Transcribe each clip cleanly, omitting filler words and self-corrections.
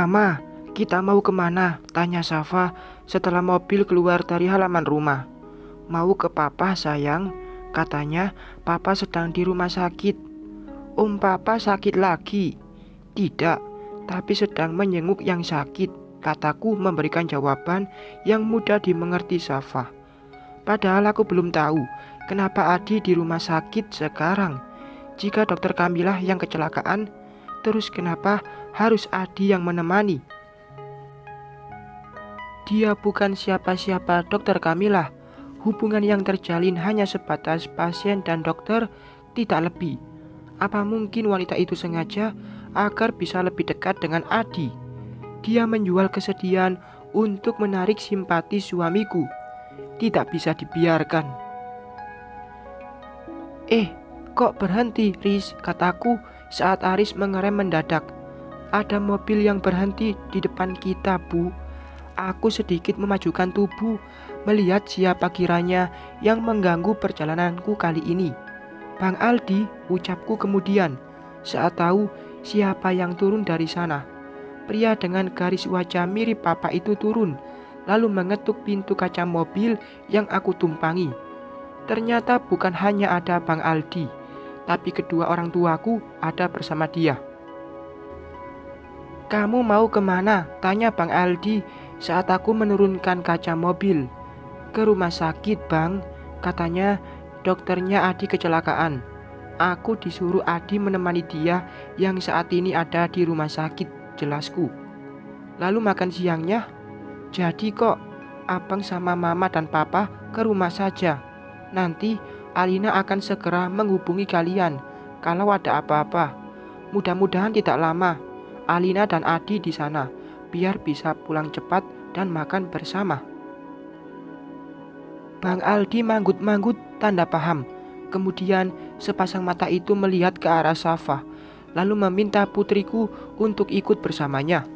Mama, kita mau kemana? Tanya Safa setelah mobil keluar dari halaman rumah. Mau ke papa sayang, katanya papa sedang di rumah sakit. Papa sakit lagi? Tidak, tapi sedang menyenguk yang sakit, kataku memberikan jawaban yang mudah dimengerti Safa. Padahal aku belum tahu kenapa Adi di rumah sakit sekarang. Jika dokter Kamilah yang kecelakaan, terus kenapa harus Adi yang menemani? Dia bukan siapa-siapa dokter Kamilah. Hubungan yang terjalin hanya sebatas pasien dan dokter, tidak lebih. Apa mungkin wanita itu sengaja agar bisa lebih dekat dengan Adi? Dia menjual kesedihan untuk menarik simpati suamiku. Tidak bisa dibiarkan. Kok berhenti, Riz? Kataku saat Aris mengerem mendadak. Ada mobil yang berhenti di depan kita, Bu. Aku sedikit memajukan tubuh, melihat siapa kiranya yang mengganggu perjalananku kali ini. Bang Aldi, ucapku kemudian, saat tahu siapa yang turun dari sana. Pria dengan garis wajah mirip papa itu turun, lalu mengetuk pintu kaca mobil yang aku tumpangi. Ternyata bukan hanya ada Bang Aldi, tapi kedua orang tuaku ada bersama dia. Kamu mau kemana? Tanya Bang Aldi saat aku menurunkan kaca mobil. Ke rumah sakit, Bang. Katanya dokternya Adi kecelakaan. Aku disuruh Adi menemani dia yang saat ini ada di rumah sakit, jelasku. Lalu makan siangnya? Jadi kok Abang sama Mama dan Papa ke rumah saja. Nanti Alina akan segera menghubungi kalian kalau ada apa-apa. Mudah-mudahan tidak lama. Alina dan Adi di sana, biar bisa pulang cepat dan makan bersama. Bang Aldi manggut-manggut tanda paham. Kemudian sepasang mata itu melihat ke arah Safa, lalu meminta putriku untuk ikut bersamanya.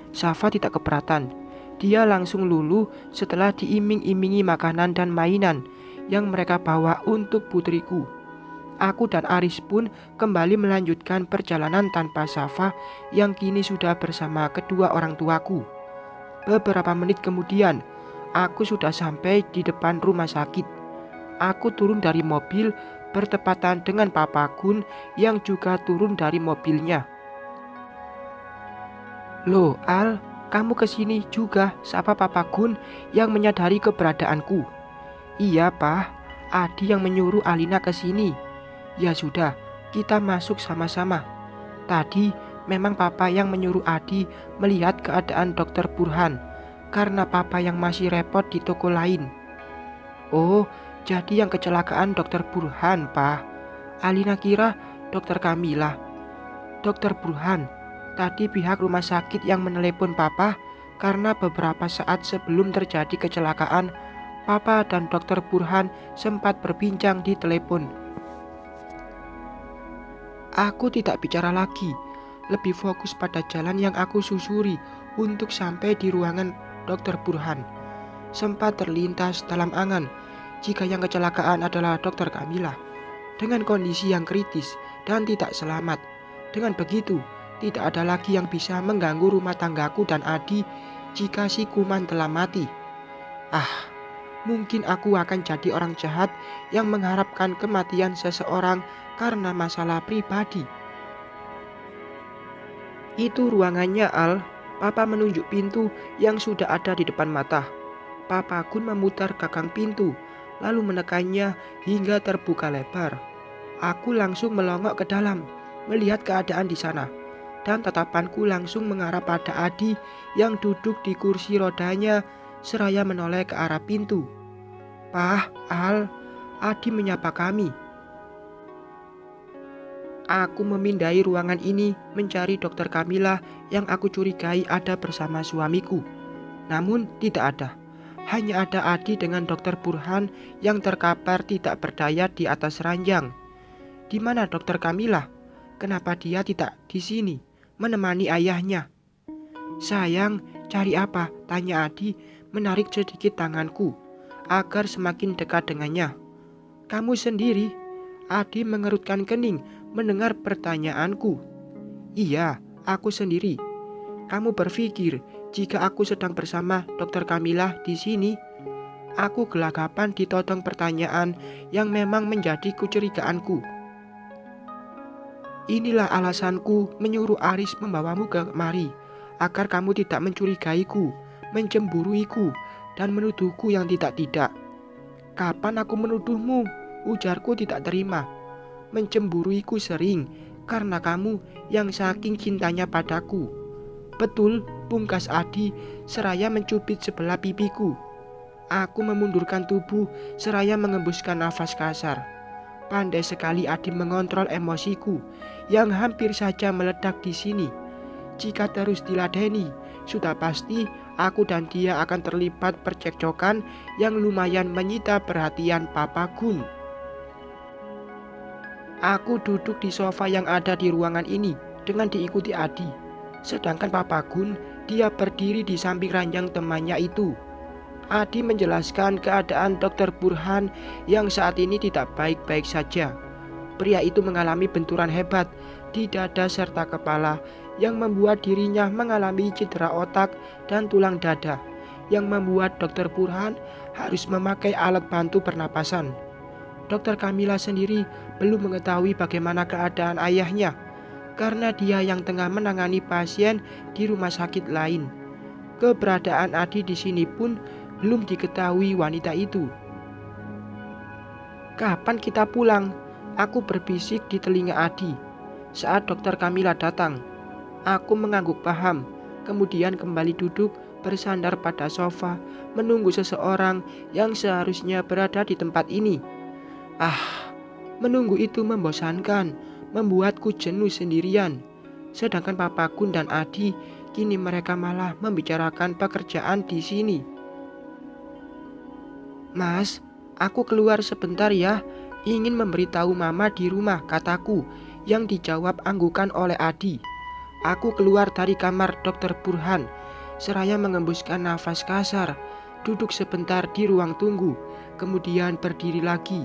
Safa tidak keberatan. Dia langsung luluh setelah diiming-imingi makanan dan mainan yang mereka bawa untuk putriku. Aku dan Aris pun kembali melanjutkan perjalanan tanpa Safa yang kini sudah bersama kedua orang tuaku. Beberapa menit kemudian, aku sudah sampai di depan rumah sakit. Aku turun dari mobil bertepatan dengan Papa Gun yang juga turun dari mobilnya. Loh Al, kamu kesini juga, sapa Papa Gun yang menyadari keberadaanku. Iya Pak, Adi yang menyuruh Alina kesini. Ya sudah, kita masuk sama-sama. Tadi memang Papa yang menyuruh Adi melihat keadaan Dokter Burhan, karena Papa yang masih repot di toko lain. Oh, jadi yang kecelakaan Dokter Burhan, Pak. Alina kira Dokter Kamilah. Dokter Burhan, tadi pihak rumah sakit yang menelepon Papa karena beberapa saat sebelum terjadi kecelakaan, Papa dan Dokter Burhan sempat berbincang di telepon. Aku tidak bicara lagi, lebih fokus pada jalan yang aku susuri untuk sampai di ruangan Dokter Burhan. Sempat terlintas dalam angan jika yang kecelakaan adalah Dokter Kamilah dengan kondisi yang kritis dan tidak selamat. Dengan begitu, tidak ada lagi yang bisa mengganggu rumah tanggaku dan Adi jika si kuman telah mati. Mungkin aku akan jadi orang jahat yang mengharapkan kematian seseorang karena masalah pribadi. Itu ruangannya, Al. Papa menunjuk pintu yang sudah ada di depan mata. Papa Gun memutar gagang pintu, lalu menekannya hingga terbuka lebar. Aku langsung melongok ke dalam, melihat keadaan di sana. Dan tatapanku langsung mengarah pada Adi yang duduk di kursi rodanya seraya menoleh ke arah pintu. Pah, Al, Adi menyapa kami. Aku memindai ruangan ini mencari Dokter Kamilah yang aku curigai ada bersama suamiku. Namun tidak ada. Hanya ada Adi dengan Dokter Burhan yang terkapar tidak berdaya di atas ranjang. Di mana Dokter Kamilah? Kenapa dia tidak di sini menemani ayahnya? Sayang, cari apa? Tanya Adi menarik sedikit tanganku agar semakin dekat dengannya. Kamu sendiri? Adi mengerutkan kening mendengar pertanyaanku. Iya, aku sendiri. Kamu berpikir jika aku sedang bersama Dokter Kamila di sini? Aku gelagapan ditodong pertanyaan yang memang menjadi kecurigaanku. Inilah alasanku menyuruh Aris membawamu kemari, agar kamu tidak mencurigaiku, mencemburuiku, dan menuduhku yang tidak-tidak. Kapan aku menuduhmu? Ujarku tidak terima. Mencemburuiku sering, karena kamu yang saking cintanya padaku. Betul, pungkas Adi seraya mencubit sebelah pipiku. Aku memundurkan tubuh seraya mengembuskan nafas kasar. Pandai sekali Adi mengontrol emosiku yang hampir saja meledak di sini. Jika terus diladeni, sudah pasti aku dan dia akan terlibat percekcokan yang lumayan menyita perhatian Papa Gun. Aku duduk di sofa yang ada di ruangan ini dengan diikuti Adi. Sedangkan Papa Gun, dia berdiri di samping ranjang temannya itu. Adi menjelaskan keadaan Dr. Burhan yang saat ini tidak baik-baik saja. Pria itu mengalami benturan hebat di dada serta kepala yang membuat dirinya mengalami cedera otak dan tulang dada, yang membuat Dr. Burhan harus memakai alat bantu pernapasan. Dr. Kamila sendiri belum mengetahui bagaimana keadaan ayahnya, karena dia yang tengah menangani pasien di rumah sakit lain. Keberadaan Adi di sini pun belum diketahui wanita itu. Kapan kita pulang? Aku berbisik di telinga Adi. Saat Dokter Kamila datang, aku mengangguk paham, kemudian kembali duduk bersandar pada sofa, menunggu seseorang yang seharusnya berada di tempat ini. Menunggu itu membosankan, membuatku jenuh sendirian. Sedangkan Papa Gun dan Adi, kini mereka malah membicarakan pekerjaan di sini. Mas, aku keluar sebentar ya, ingin memberitahu Mama di rumah, kataku, yang dijawab anggukan oleh Adi. Aku keluar dari kamar Dokter Burhan, seraya mengembuskan nafas kasar, duduk sebentar di ruang tunggu, kemudian berdiri lagi.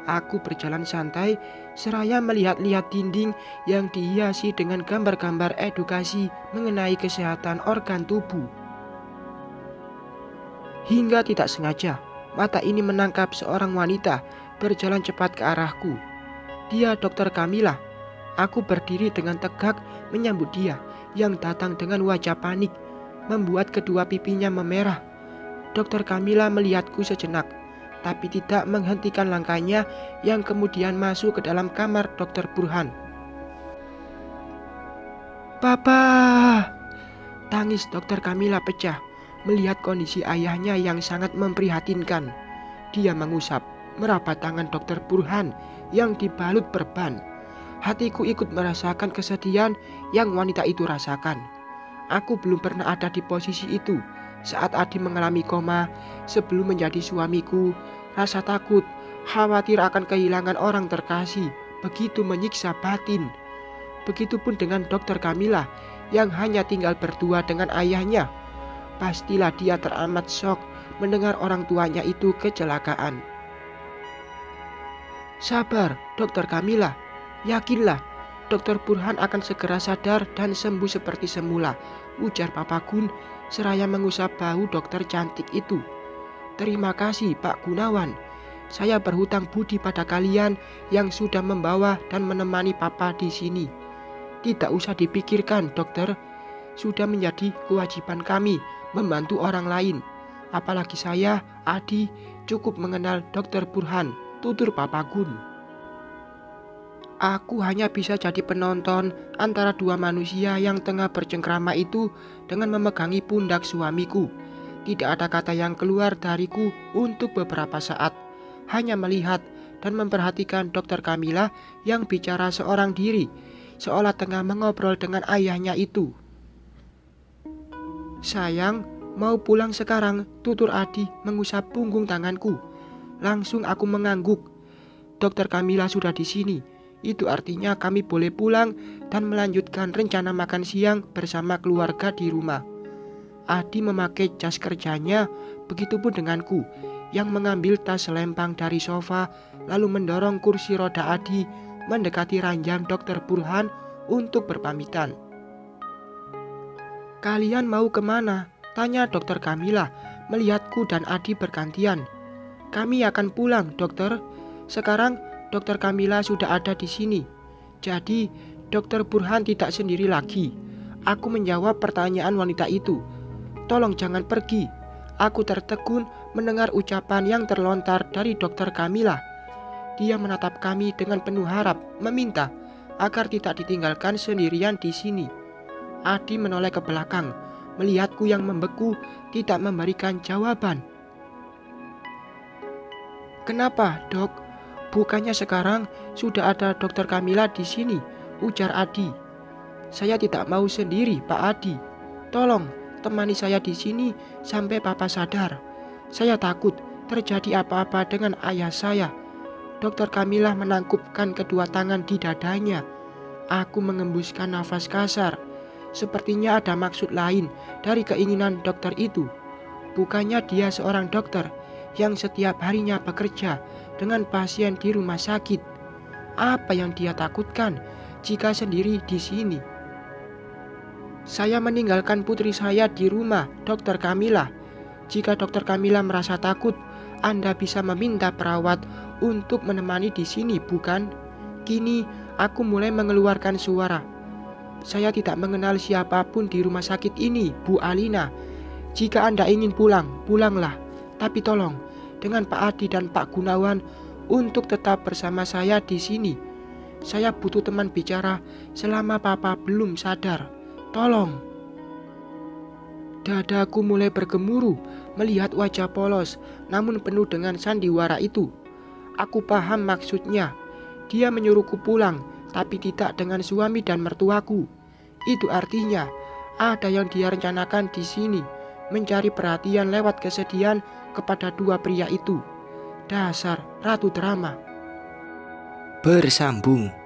Aku berjalan santai, seraya melihat-lihat dinding yang dihiasi dengan gambar-gambar edukasi mengenai kesehatan organ tubuh. Hingga tidak sengaja, mata ini menangkap seorang wanita berjalan cepat ke arahku. Dia Dokter Kamila. Aku berdiri dengan tegak menyambut dia yang datang dengan wajah panik, membuat kedua pipinya memerah. Dokter Kamila melihatku sejenak, tapi tidak menghentikan langkahnya yang kemudian masuk ke dalam kamar Dokter Burhan. "Papa!" Tangis Dokter Kamila pecah melihat kondisi ayahnya yang sangat memprihatinkan. Dia mengusap, merapat tangan Dokter Burhan yang dibalut perban. Hatiku ikut merasakan kesedihan yang wanita itu rasakan. Aku belum pernah ada di posisi itu saat Adi mengalami koma. Sebelum menjadi suamiku, rasa takut, khawatir akan kehilangan orang terkasih begitu menyiksa batin. Begitupun dengan Dokter Kamila yang hanya tinggal berdua dengan ayahnya. Pastilah dia teramat syok mendengar orang tuanya itu kecelakaan. "Sabar, Dokter Kamila. Yakinlah, Dokter Burhan akan segera sadar dan sembuh seperti semula," ujar Papa Gun seraya mengusap bahu dokter cantik itu. "Terima kasih, Pak Gunawan. Saya berhutang budi pada kalian yang sudah membawa dan menemani Papa di sini. Tidak usah dipikirkan, dokter. Sudah menjadi kewajiban kami membantu orang lain. Apalagi saya, Adi, cukup mengenal Dokter Burhan," tutur Papa Gun. "Aku hanya bisa jadi penonton antara dua manusia yang tengah bercengkrama itu dengan memegangi pundak suamiku. Tidak ada kata yang keluar dariku untuk beberapa saat. Hanya melihat dan memperhatikan Dokter Kamila yang bicara seorang diri, seolah tengah mengobrol dengan ayahnya itu. "Sayang, mau pulang sekarang," tutur Adi mengusap punggung tanganku. Langsung aku mengangguk. Dokter Kamila sudah di sini. Itu artinya kami boleh pulang dan melanjutkan rencana makan siang bersama keluarga di rumah. Adi memakai jas kerjanya, begitupun denganku yang mengambil tas selempang dari sofa lalu mendorong kursi roda Adi mendekati ranjang Dokter Burhan untuk berpamitan. Kalian mau kemana? Tanya dokter Kamila melihatku dan Adi bergantian. Kami akan pulang, dokter. Sekarang dokter Kamila sudah ada di sini. Jadi, dokter Burhan tidak sendiri lagi. Aku menjawab pertanyaan wanita itu. Tolong jangan pergi. Aku tertegun mendengar ucapan yang terlontar dari dokter Kamila. Dia menatap kami dengan penuh harap, meminta agar tidak ditinggalkan sendirian di sini. Adi menoleh ke belakang, melihatku yang membeku, tidak memberikan jawaban. Kenapa, dok? Bukannya sekarang sudah ada dokter Kamila di sini, ujar Adi. Saya tidak mau sendiri, Pak Adi. Tolong temani saya di sini sampai Papa sadar. Saya takut terjadi apa-apa dengan ayah saya. Dokter Kamila menangkupkan kedua tangan di dadanya. Aku mengembuskan nafas kasar. Sepertinya ada maksud lain dari keinginan dokter itu. Bukannya dia seorang dokter yang setiap harinya bekerja dengan pasien di rumah sakit. Apa yang dia takutkan jika sendiri di sini? Saya meninggalkan putri saya di rumah dokter Kamila. Jika dokter Kamila merasa takut, Anda bisa meminta perawat untuk menemani di sini, bukan? Kini aku mulai mengeluarkan suara. Saya tidak mengenal siapapun di rumah sakit ini, Bu Alina. Jika Anda ingin pulang, pulanglah. Tapi tolong, dengan Pak Adi dan Pak Gunawan untuk tetap bersama saya di sini. Saya butuh teman bicara selama Papa belum sadar. Tolong. Dadaku mulai bergemuruh melihat wajah polos namun penuh dengan sandiwara itu. Aku paham maksudnya. Dia menyuruhku pulang, tapi tidak dengan suami dan mertuaku. Itu artinya ada yang dia rencanakan di sini, mencari perhatian lewat kesedihan kepada dua pria itu. Dasar ratu drama. Bersambung.